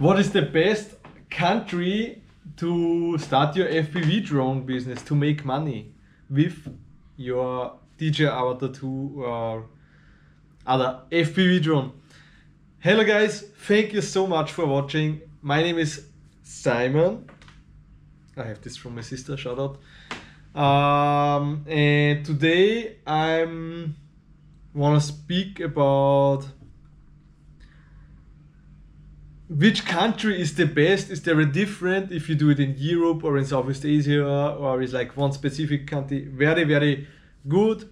What is the best country to start your FPV drone business to make money with your DJI AVATA 2 or other FPV drone? Hello guys, thank you so much for watching. My name is Simon. I have this from my sister, shout out. And today I'm wanna speak about which country is the best. Is there a different if you do it in Europe or in Southeast Asia, or is like one specific country very good?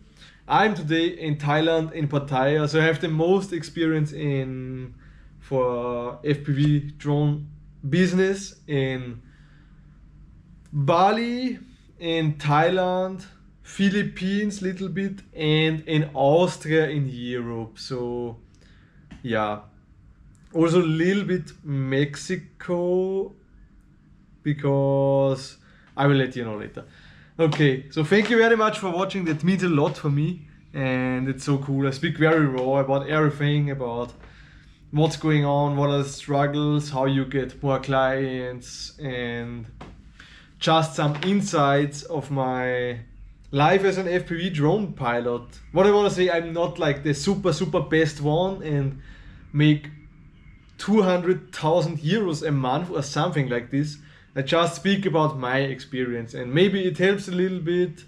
I'm today in Thailand, in Pattaya, so I have the most experience in for FPV drone business in Bali, in Thailand, Philippines little bit, and in Austria in Europe. So yeah, also a little bit Mexico, because I will let you know later. Okay, so thank you very much for watching. That means a lot for me, and it's so cool. I speak very raw about everything, about what's going on, what are the struggles, how you get more clients, and just some insights of my life as an FPV drone pilot. What I want to say, I'm not like the super best one and make 200,000 euros a month or something like this. I just speak about my experience, and maybe it helps a little bit.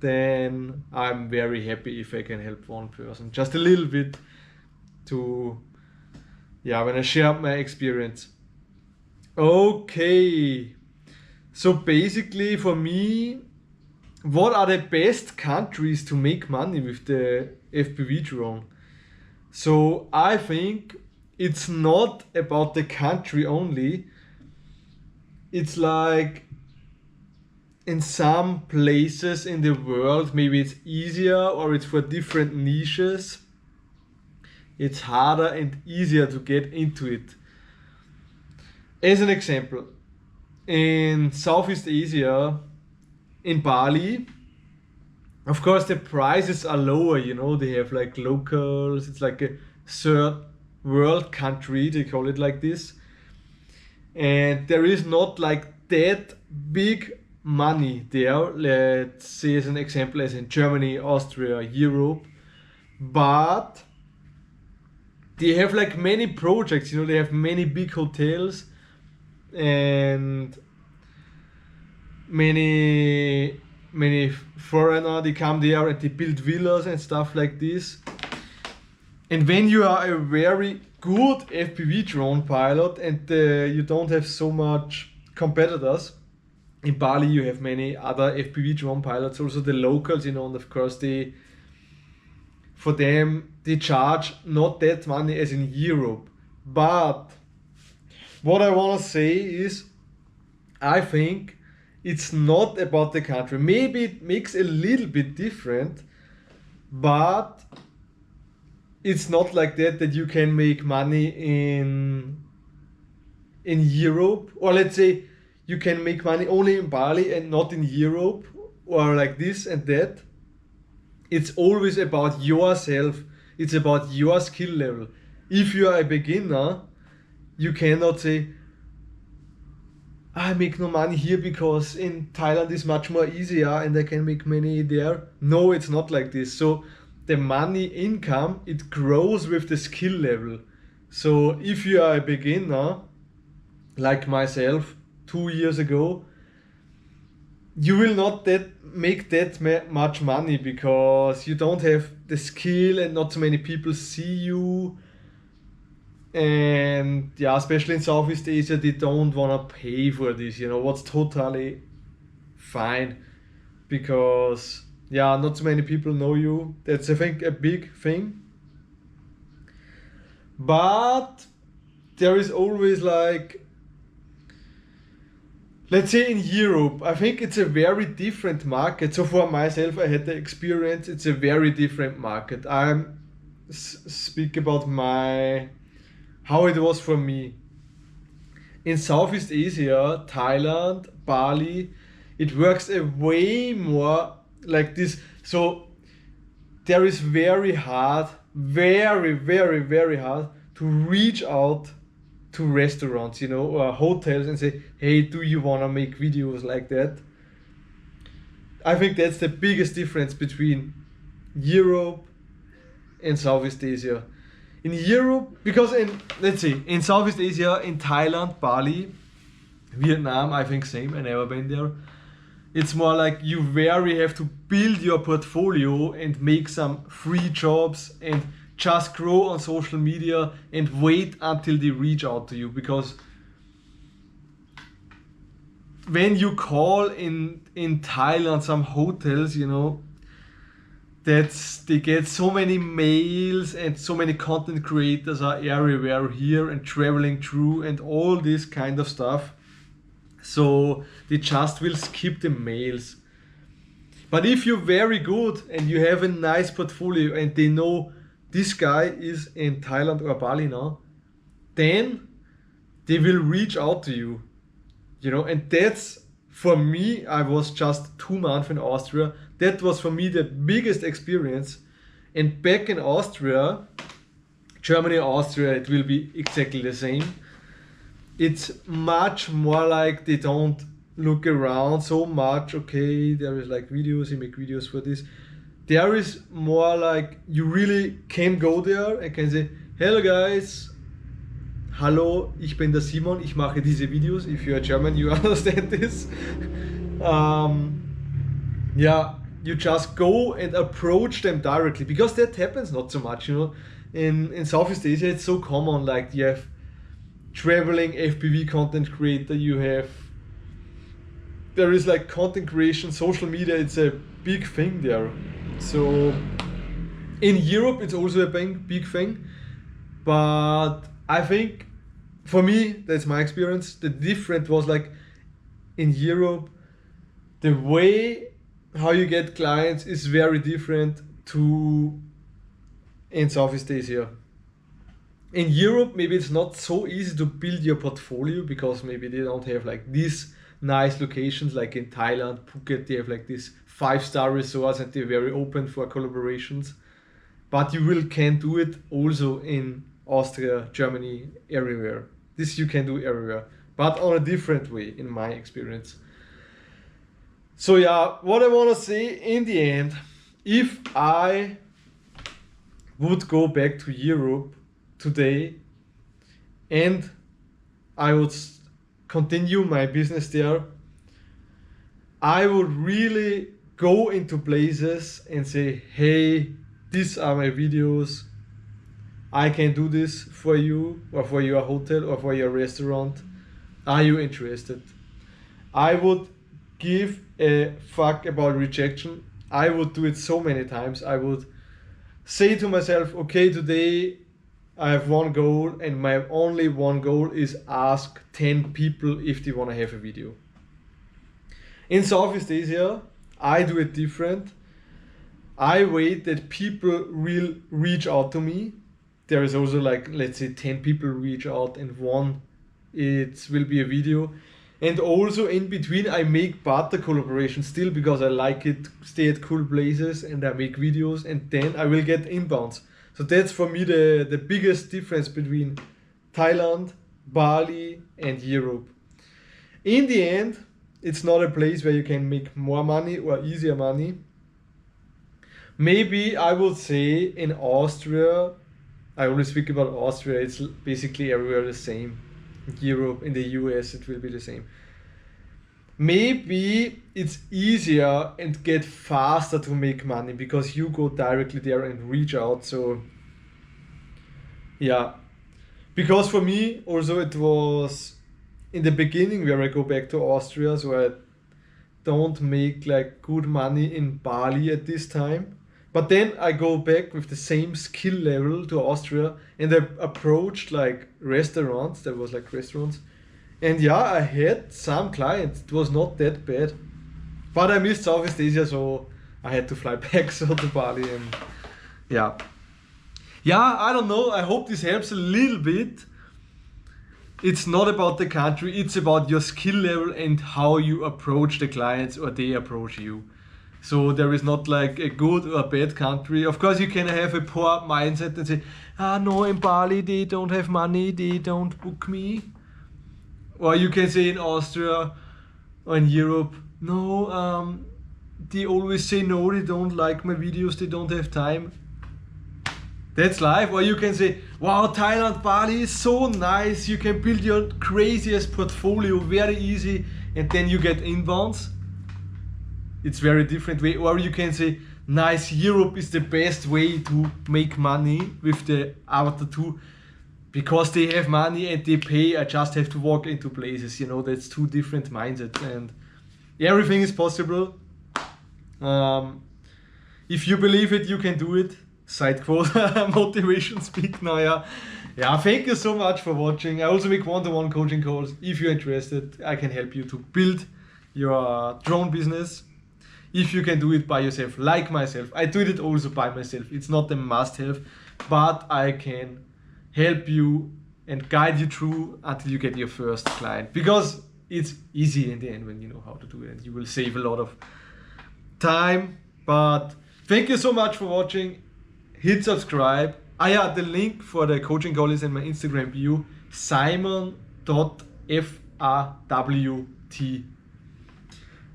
Then I'm very happy if I can help one person just a little bit to, yeah, when I share my experience. Okay, so basically for me, what are the best countries to make money with the FPV drone? So I think it's not about the country only. It's like in some places in the world, maybe it's easier or it's for different niches. It's harder and easier to get into it. As an example, in Southeast Asia, in Bali, of course the prices are lower, you know, they have like locals, it's like a third world country, they call it like this, and there is not like that big money there, let's say as an example as in Germany, Austria, Europe, but they have like many projects, you know, they have many big hotels and many foreigner, they come there and they build villas and stuff like this. And when you are a very good FPV drone pilot and you don't have so much competitors, in Bali you have many other FPV drone pilots, also the locals, you know, and of course for them they charge not that money as in Europe. But what I want to say is, I think it's not about the country. Maybe it makes a little bit different, but it's not like that you can make money in Europe, or let's say you can make money only in Bali and not in Europe, or like this and that. It's always about yourself. It's about your skill level. If you are a beginner, you cannot say, I make no money here because in Thailand is much more easier and I can make money there. No, it's not like this. So the money income, it grows with the skill level. So if you are a beginner, like myself 2 years ago, you will not make that much money because you don't have the skill and not so many people see you. And yeah, especially in Southeast Asia, they don't want to pay for this, you know, what's totally fine, because yeah, not so many people know you. That's, I think, a big thing. But there is always like, let's say in Europe, I think it's a very different market. So for myself, I had the experience, it's a very different market. I speak about how it was for me. In Southeast Asia, Thailand, Bali, it works a way more like this. So there is very hard to reach out to restaurants, you know, or hotels and say, hey, do you want to make videos like that? I think that's the biggest difference between Europe and Southeast Asia. In Europe, because let's say, in Southeast Asia, in Thailand, Bali, Vietnam, I think same, I never been there. It's more like you really have to build your portfolio and make some free jobs and just grow on social media and wait until they reach out to you, because when you call in Thailand some hotels, you know, they get so many mails and so many content creators are everywhere here and traveling through and all this kind of stuff. So they just will skip the mails. But if you're very good and you have a nice portfolio and they know this guy is in Thailand or Bali now, then they will reach out to you. You know, and that's, for me, I was just 2 months in Austria. That was for me the biggest experience. And back in Austria, Germany, Austria, it will be exactly the same. It's much more like they don't look around so much. Okay, there is like videos, you make videos for this. There is more like you really can go there and can say, hello guys, hallo, ich bin der Simon, ich mache diese Videos. If you are German, you understand this. Yeah, you just go and approach them directly, because that happens not so much, you know. In Southeast Asia, it's so common, like you have traveling FPV content creator, there is like content creation, social media, it's a big thing there. So in Europe, it's also a big thing, but I think, for me, that's my experience, the difference was like in Europe, the way how you get clients is very different to in Southeast Asia. In Europe, maybe it's not so easy to build your portfolio because maybe they don't have like these nice locations like in Thailand, Phuket, they have like these 5-star resorts and they're very open for collaborations. But you can do it also in Austria, Germany, everywhere. This you can do everywhere, but on a different way, in my experience. So yeah, what I want to say in the end, if I would go back to Europe today and I would continue my business there, I would really go into places and say, hey, these are my videos, I can do this for you or for your hotel or for your restaurant. Are you interested? I would give a fuck about rejection. I would do it so many times. I would say to myself, okay, today I have one goal and my only one goal is ask 10 people if they want to have a video. In Southeast Asia, I do it different. I wait that people will reach out to me. There is also like, let's say 10 people reach out and one, it will be a video. And also in between I make barter collaborations still because I like it, stay at cool places and I make videos and then I will get inbounds. So that's for me the biggest difference between Thailand, Bali and Europe. In the end, it's not a place where you can make more money or easier money. Maybe I would say in Austria, I always speak about Austria, it's basically everywhere the same. In Europe, in the US, it will be the same. Maybe it's easier and get faster to make money because you go directly there and reach out. So yeah, because for me also it was in the beginning where I go back to Austria, so I don't make like good money in Bali at this time. But then I go back with the same skill level to Austria and I approached like restaurants, there was like restaurants. And yeah, I had some clients, it was not that bad. But I missed Southeast Asia, so I had to fly back so to Bali and yeah. Yeah, I don't know, I hope this helps a little bit. It's not about the country, it's about your skill level and how you approach the clients or they approach you. So there is not like a good or bad country. Of course, you can have a poor mindset and say, no, in Bali they don't have money, they don't book me. Or you can say in Austria or in Europe, no, they always say no, they don't like my videos, they don't have time. That's life. Or you can say, wow, Thailand, Bali is so nice, you can build your craziest portfolio very easy, and then you get inbounds. It's very different way. Or you can say, nice, Europe is the best way to make money with the Avatar 2 because they have money and they pay. I just have to walk into places. You know, that's two different mindsets, and everything is possible. If you believe it, you can do it. Side quote, motivation speak now. Yeah. Thank you so much for watching. I also make one-to-one coaching calls. If you're interested, I can help you to build your drone business. If you can do it by yourself, like myself, I do it also by myself. It's not a must-have, but I can help you and guide you through until you get your first client. Because it's easy in the end when you know how to do it, and you will save a lot of time. But thank you so much for watching. Hit subscribe. The link for the coaching call is in my Instagram bio, Simon.Frwt.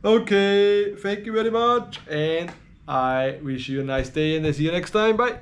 Okay, thank you very much, and I wish you a nice day, and I see you next time. Bye.